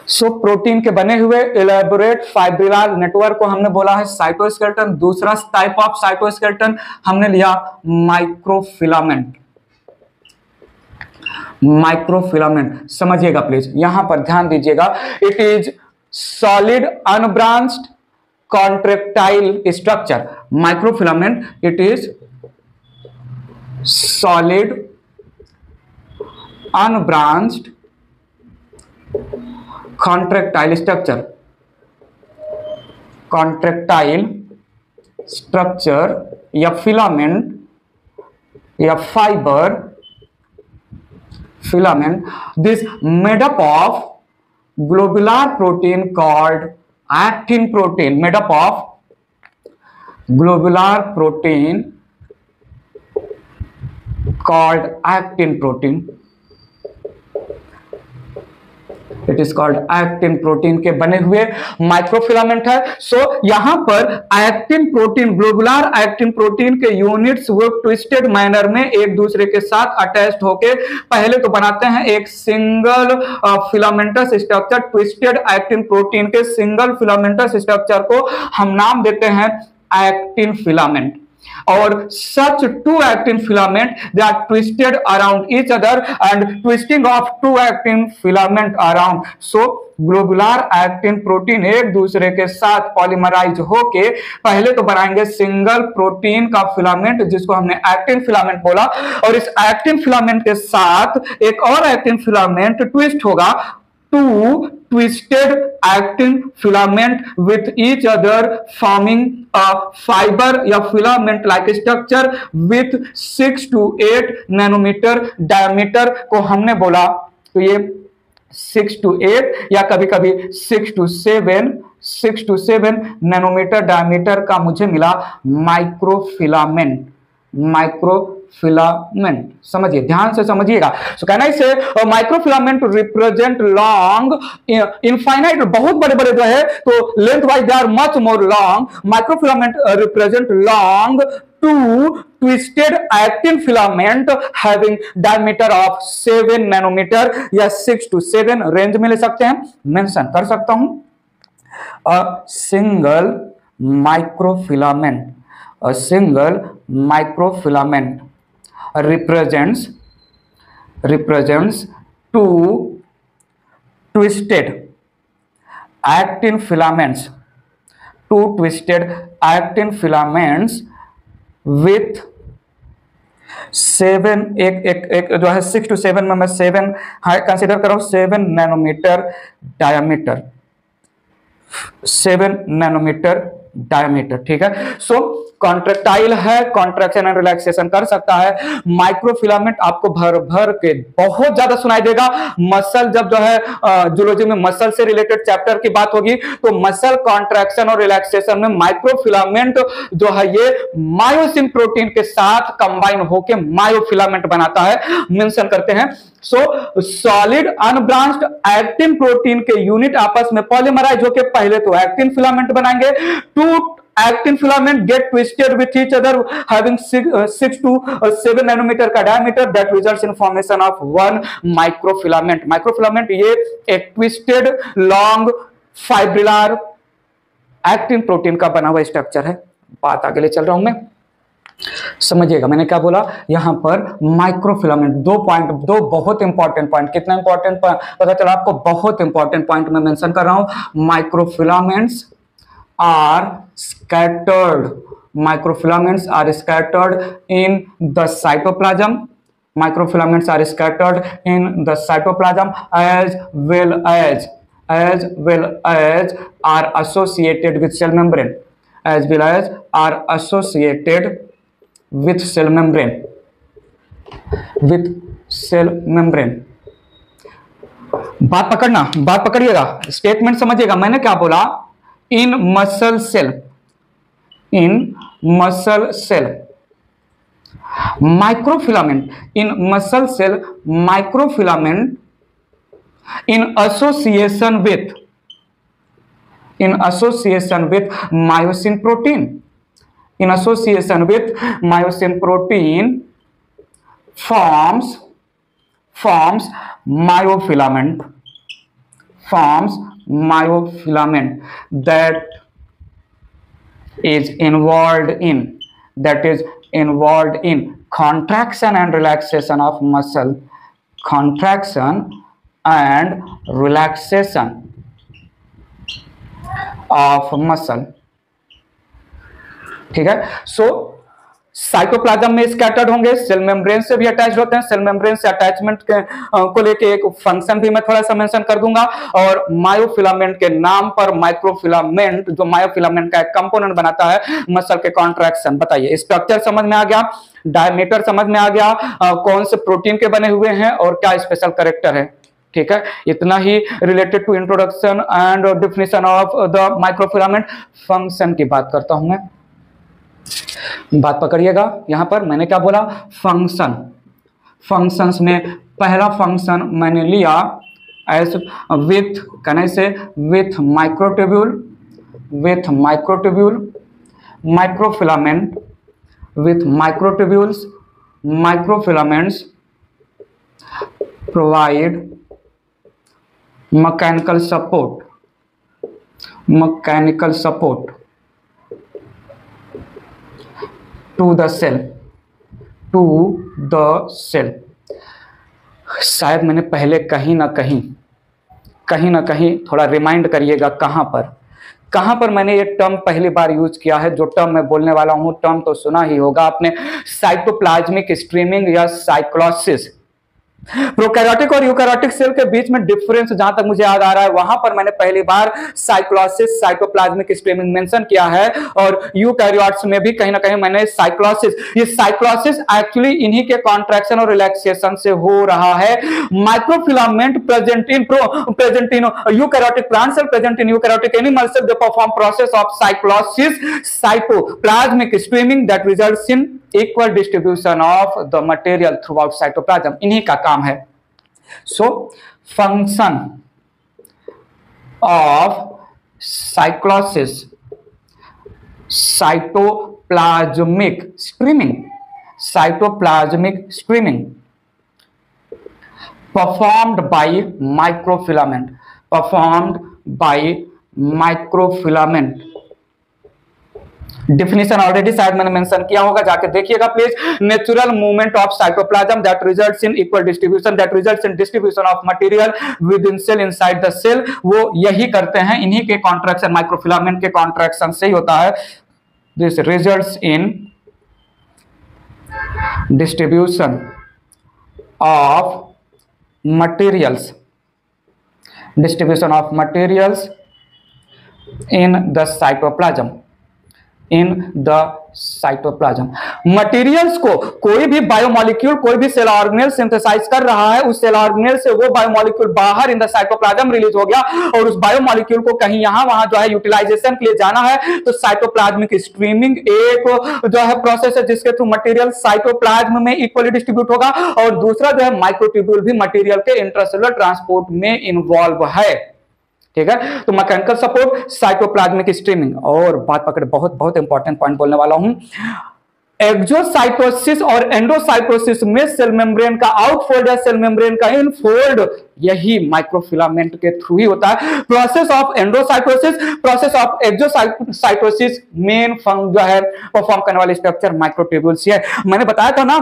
So protein के बने हुए इलेबोरेट फाइब्रिलर नेटवर्क को हमने बोला है साइटोस्केलेटन। दूसरा टाइप ऑफ साइटोस्केलेटन हमने लिया माइक्रोफिलामेंट। माइक्रोफिलामेंट समझिएगा प्लीज, यहां पर ध्यान दीजिएगा। It is solid unbranched contractile structure. Microfilament it is solid unbranched contractile structure. Contractile structure या फिलामेंट या fibre filament, this made up of globular protein called actin protein, made up of globular protein called actin protein. It is called actin protein के बने हुए microfilament है। सो यहां पर actin protein, globular actin protein के units वो twisted manner में एक दूसरे के साथ अटैच्ड होके पहले तो बनाते हैं एक single filamentous structure. Twisted actin protein के सिंगल फिलामेंटस स्ट्रक्चर को हम नाम देते हैं एक्टिन फिलामेंट। और such two actin filament they are twisted around each other and twisting of two actin filament around, so globular actin protein एक दूसरे के साथ पॉलीमराइज होके पहले तो बनाएंगे सिंगल प्रोटीन का फिलामेंट जिसको हमने एक्टिन फिलामेंट बोला, और इस एक्टिन फिलामेंट के साथ एक और एक्टिन फिलामेंट ट्विस्ट होगा। Two twisted actin filament with each other forming a fiber या filament like structure with 6 to 8 nanometer diameter को हमने बोला। तो ये 6 to 8 या कभी कभी 6 to 7 नैनोमीटर डायमीटर का मुझे मिला माइक्रोफिलामेंट। माइक्रोफिलामेंट समझिए, ध्यान से समझिएगा। सो कहना इसे माइक्रोफिलामेंट रिप्रेजेंट लॉन्ग इनफाइनाइट, बहुत बड़े बड़े जो है तो length wise they are much more long. Microfilament represent long two twisted actin filament having diameter of 7 nanometer या 6 to 7 रेंज में ले सकते हैं, मेंशन कर सकता हूं। A single microfilament represents two twisted actin filaments with 7 एक जो है 6 to 7 में मैं 7 कंसिडर कर रहा हूं, 7 नैनोमीटर डायमीटर, 7 नैनोमीटर डायमीटर, ठीक है। सो कॉन्ट्रेक्टाइल है, कॉन्ट्रैक्शन एंड रिलैक्सेशन कर सकता है। माइक्रोफिलामेंट आपको भर भर के बहुत ज्यादा सुनाई देगा। मसल जब जो है जूलॉजी में मसल से रिलेटेड चैप्टर की बात होगी तो मसल कॉन्ट्रैक्शन और रिलैक्सेशन में माइक्रोफिलामेंट जो है ये मायोसिन प्रोटीन के साथ कंबाइन होकर मायोफिलामेंट बनाता है, मेंशन करते हैं। So solid unbranched actin protein के यूनिट आपस में पॉलीमराइज होकर पहले तो एक्टिन फिलामेंट बनाएंगे। To actin filament get twisted with each other having 6 to 7 nanometer का diameter that results in formation of one microfilament। microfilament ये एक twisted long fibrillary actin protein का बना हुआ स्ट्रक्चर है। बात आगे ले चल रहा हूं मैं, समझिएगा मैंने क्या बोला। यहां पर माइक्रोफिलामेंट दो बहुत इंपॉर्टेंट पॉइंट, कितना इंपॉर्टेंट पता चला आपको, बहुत इंपॉर्टेंट पॉइंट मैं मेंशन कर रहा हूं। Microfilaments are scattered in the cytoplasm। microfilaments are scattered in the cytoplasm as well as are associated with cell membrane, बात पकड़िएगा, स्टेटमेंट समझिएगा। मैंने क्या बोला, in muscle cell microfilament in association with myosin protein forms myofilament forms myofilament that is involved in contraction and relaxation of muscle, contraction and relaxation of muscle. ठीक है. सो cytoplasm में scattered होंगे, cell membrane से भी attach होते हैं. Cell membrane से attachment को लेके एक फंक्शन भी मैं थोड़ा सा मेंशन कर दूंगा. और मायोफिलामेंट के नाम पर माइक्रोफिलामेंट, जो मायोफिलामेंट का एक कंपोनेंट बनाता है मसल के कॉन्ट्रैक्शन. बताइए, स्ट्रक्चर समझ में आ गया, डायमीटर समझ में आ गया, कौन से प्रोटीन के बने हुए हैं और क्या स्पेशल कैरेक्टर है. ठीक है, इतना ही related to introduction and definition of the microfilament. Function की बात करता हूं मैं, बात पकड़िएगा. यहां पर मैंने क्या बोला, फंक्शन. फंक्शंस में पहला फंक्शन मैंने लिया एज विथ, कहने से with microtubule, with microtubule, microfilament, with microtubules, microfilaments provide mechanical support, mechanical support to the cell, to the cell. शायद मैंने पहले कहीं ना कहीं थोड़ा रिमाइंड करिएगा कहां पर मैंने ये टर्म पहली बार यूज किया है. जो टर्म मैं बोलने वाला हूं, टर्म तो सुना ही होगा आपने, साइटोप्लाज्मिक स्ट्रीमिंग या साइक्लोसिस. प्रोकैरियोटिक और यूकैरियोटिक सेल के बीच में डिफरेंस जहां तक मुझे याद आ रहा है, वहां पर मैंने पहली बार साइक्लोसिस, साइटोप्लाज्मिक स्ट्रीमिंग मेंशन किया है. और यूकैरियोट्स में भी कहीं ना कहीं मैंने साइक्लोसिस. ये साइक्लोसिस एक्चुअली इन्हीं के कॉन्ट्रैक्शन और रिलैक्सेशन से हो रहा है. Microfilament present in eukaryotic plant cell, present in eukaryotic animal cell, they perform process of cyclosis, cytoplasmic streaming that results in equal distribution of the material throughout cytoplasm. इन्हीं का काम है. So function of cyclosis, cytoplasmic streaming, cytoplasmic streaming performed by microfilament, performed by microfilament. Definition already शायद मैंने mention किया होगा, जाके देखिएगा please. Natural movement of cytoplasm that results in equal distribution, that results in distribution of material within cell inside the cell. वो यही करते हैं, इन्हीं के कॉन्ट्रैक्शन, माइक्रोफिलामेंट के कॉन्ट्रैक्शन से ही होता है. This results in distribution of materials, distribution of materials in the cytoplasm, in the cytoplasm. Materials को कोई भी बायोमोलिक्यूल, कोई भी सेल ऑर्गेनेल सिंथेसाइज कर रहा है, उस सेल ऑर्गेनेल से वो बायोमोलिक्यूल बाहर इन द साइटोप्लाज्म रिलीज हो गया और उस बायोमोलिक्यूल को कहीं यहां वहां जो है यूटिलाइजेशन के लिए जाना है. तो साइटोप्लाज्मिक स्ट्रीमिंग एक जो है प्रोसेस है जिसके थ्रू मटेरियल साइटोप्लाज्म में इक्वली डिस्ट्रीब्यूट होगा. और दूसरा जो है माइक्रोट्यूब्यूल भी मटेरियल के इंट्रासेलुलर ट्रांसपोर्ट में इन्वॉल्व है. ठीक है, तो मैकेनिकल सपोर्ट, साइटोप्लाज्मिक स्ट्रीमिंग. और बात पकड़, बहुत इंपॉर्टेंट पॉइंट बोलने वाला हूं. एक्सोसाइटोसिस और एंडोसाइटोसिस में सेल मेम्ब्रेन का आउटफोल्ड या सेल मेम्ब्रेन का इनफोल्ड यही माइक्रोफिलामेंट के थ्रू ही होता है. Process of endocytosis, process of exocytosis, main जो है परफॉर्म करने वाले स्ट्रक्चर माइक्रोट्यूब्यूल्स है. मैंने बताया था ना,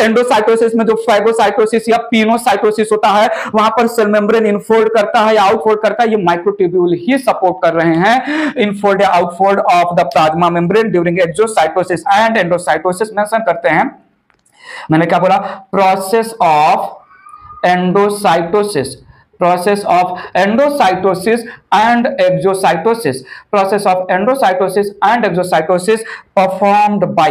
एंडोसाइटोसिस में जो फाइगोसाइटोसिस या पिनोसाइटोसिस होता है, वहां पर सेल मेम्ब्रेन इनफोल्ड करता है या आउटफोल्ड करता है, ये माइक्रोट्यूब्यूल ही सपोर्ट कर रहे हैं इनफोल्ड या outfold of the plasma membrane during exocytosis and endocytosis. Mention करते हैं, मैंने क्या बोला, process of endocytosis, process of endocytosis and exocytosis, process of endocytosis and exocytosis performed by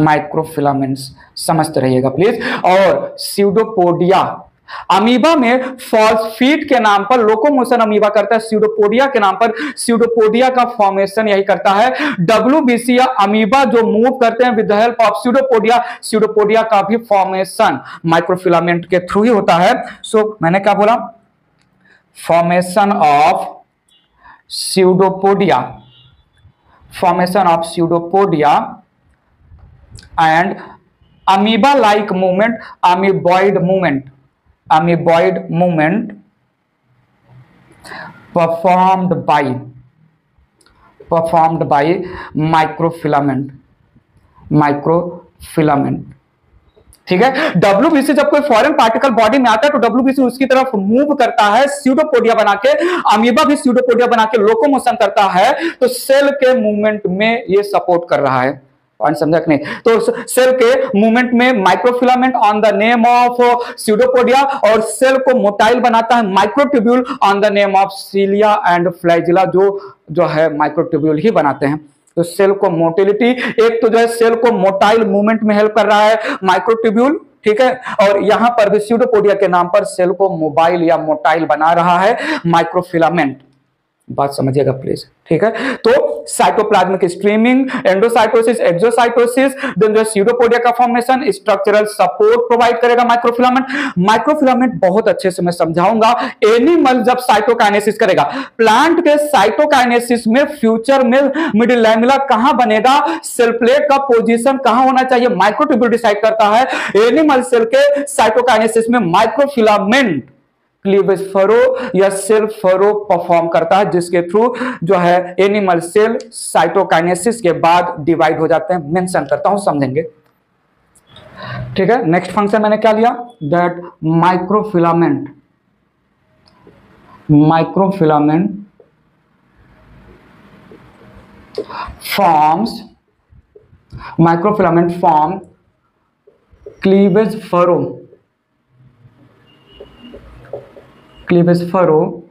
microfilaments. समझते रहिएगा प्लीज. और स्यूडोपोडिया, अमीबा में फॉस्फीट के नाम पर लोकोमोशन अमीबा करता है, स्यूडोपोडिया के नाम पर स्यूडोपोडिया का फॉर्मेशन यही करता है. डब्ल्यूबीसी या अमीबा जो मूव करते हैं with the help of pseudopodia, pseudopodia का भी फॉर्मेशन माइक्रोफिलामेंट के थ्रू ही होता है. सो मैंने क्या बोला, formation of pseudopodia, formation of pseudopodia and amoeba like movement, amoeboid movement, amoeboid movement performed by microfilament, microfilament. ठीक है, डब्ल्यूबीसी जब कोई फॉरेन पार्टिकल बॉडी में आता है तो डब्ल्यूबीसी उसकी तरफ मूव करता है स्यूडोपोडिया बना के, अमीबा भी स्यूडोपोडिया बना के लोकोमोशन करता है, तो सेल के मूवमेंट में ये सपोर्ट कर रहा है। पॉइंट समझा कि नहीं? तो सेल के मूवमेंट में microfilament on the name of pseudopodia, और सेल को मोटाइल बनाता है microtubule on the name of cilia and flagella, जो है माइक्रोट्यूब्यूल ही बनाते हैं। तो सेल को मोटिलिटी, एक तो जो है सेल को मोटाइल मूवमेंट में हेल्प कर रहा है माइक्रोट्यूब्यूल, ठीक है, और यहां पर भी स्यूडोपोडिया के नाम पर सेल को मोबाइल या मोटाइल बना रहा है माइक्रोफिलामेंट। बात समझिएगा प्लीज, ठीक है। तो cytoplasmic streaming, endocytosis, exocytosis, then जो स्यूडोपोडिया का फॉर्मेशन, स्ट्रक्चरल सपोर्ट प्रोवाइड करेगा माइक्रोफिलामेंट। माइक्रोफिलामेंट बहुत अच्छे से मैं समझाऊंगा। एनिमल जब साइटोकाइनेसिस करेगा, प्लांट के साइटोकाइनेसिस में फ्यूचर में मिडिल लैमेला कहां बनेगा, सेल प्लेट का पोजीशन कहां होना चाहिए, माइक्रोट्यूब्यूल डिसाइड करता है। एनिमल सेल के साइटोकाइनेसिस में माइक्रोफिलामेंट क्लीवेज फरो या सेल फरो परफॉर्म करता है, जिसके थ्रू जो है एनिमल सेल साइटोकाइनेसिस के बाद डिवाइड हो जाते हैं। मेंशन करता हूं, समझेंगे, ठीक है। नेक्स्ट फंक्शन मैंने क्या लिया, that microfilament form cleavage furrow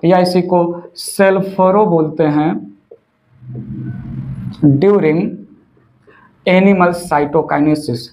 या इसी को सेल फरो बोलते हैं ड्यूरिंग एनिमल साइटोकाइनेसिस।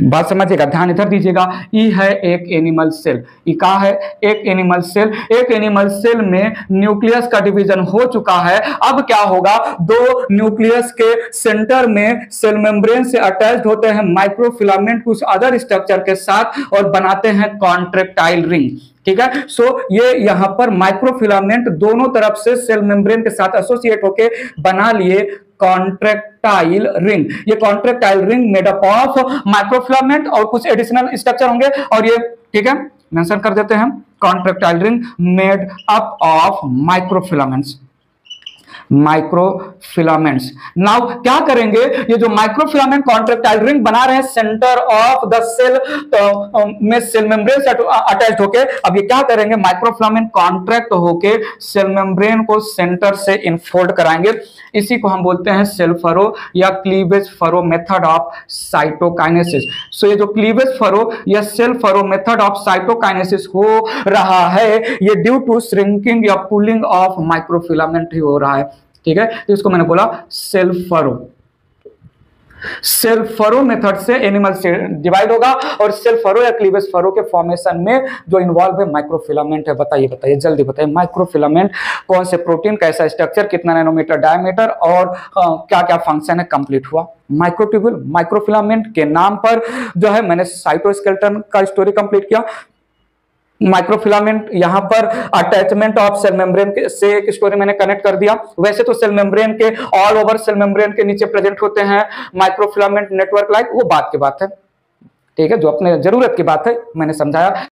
बात समझिएगा, ध्यान इधर दीजिएगा। ई है एक एनिमल सेल, ई का है एक एनिमल सेल। एक एनिमल सेल में न्यूक्लियस का डिवीजन हो चुका है। अब क्या होगा, दो न्यूक्लियस के सेंटर में सेल मेम्ब्रेन से अटैच्ड होते हैं माइक्रोफिलामेंट कुछ अदर स्ट्रक्चर के साथ और बनाते हैं कॉन्ट्रैक्टाइल रिंग, ठीक है। सो ये यहां पर माइक्रोफिलामेंट दोनों तरफ से सेल मेम्ब्रेन के साथ एसोसिएट होके बना लिए कॉन्ट्रैक्टाइल रिंग। ये contractile ring made up of microfilament और कुछ एडिशनल स्ट्रक्चर होंगे, और ये, ठीक है, मेंशन कर देते हैं, contractile ring made up of microfilaments. Now क्या करेंगे, ये जो माइक्रोफिलामेंट कॉन्ट्रैक्टाइल रिंग बना रहे हैं सेंटर ऑफ द सेल में सेल मेम्ब्रेन से अटैच्ड होके, अब ये क्या करेंगे, माइक्रोफिलामेंट कॉन्ट्रैक्ट होके सेल मेम्ब्रेन को सेंटर से इनफोल्ड कराएंगे। इसी को हम बोलते हैं सेल फरो या cleavage furrow method of cytokinesis. So ये जो क्लीवेज फरो या cell furrow method of cytokinesis हो रहा है, ये ड्यू टू श्रिंकिंग या पुलिंग ऑफ माइक्रोफिलामेंट ही हो रहा है, ठीक है। तो इसको मैंने बोला सेल फरो मेथड से एनिमल से डिवाइड होगा, और सेल फरो या क्लीवेज फरो के फॉर्मेशन में जो इन्वॉल्व है माइक्रोफिलामेंट है। बताइए जल्दी बताइए, माइक्रोफिलामेंट कौन से प्रोटीन, कैसा स्ट्रक्चर, कितना नैनोमीटर डायमीटर, और क्या क्या फंक्शन है, कंप्लीट हुआ। माइक्रोट्यूब्यूल, माइक्रोफिलामेंट के नाम पर जो है मैंने साइटोस्केलेटन का स्टोरी कंप्लीट किया। माइक्रोफिलामेंट यहां पर अटैचमेंट ऑफ सेल मेम्ब्रेन से एक स्टोरी मैंने कनेक्ट कर दिया। वैसे तो सेल मेम्ब्रेन के ऑल ओवर सेल मेम्ब्रेन के नीचे प्रेजेंट होते हैं माइक्रोफिलामेंट नेटवर्क लाइक, वो बात की बात है, ठीक है, जो अपने जरूरत की बात है मैंने समझाया।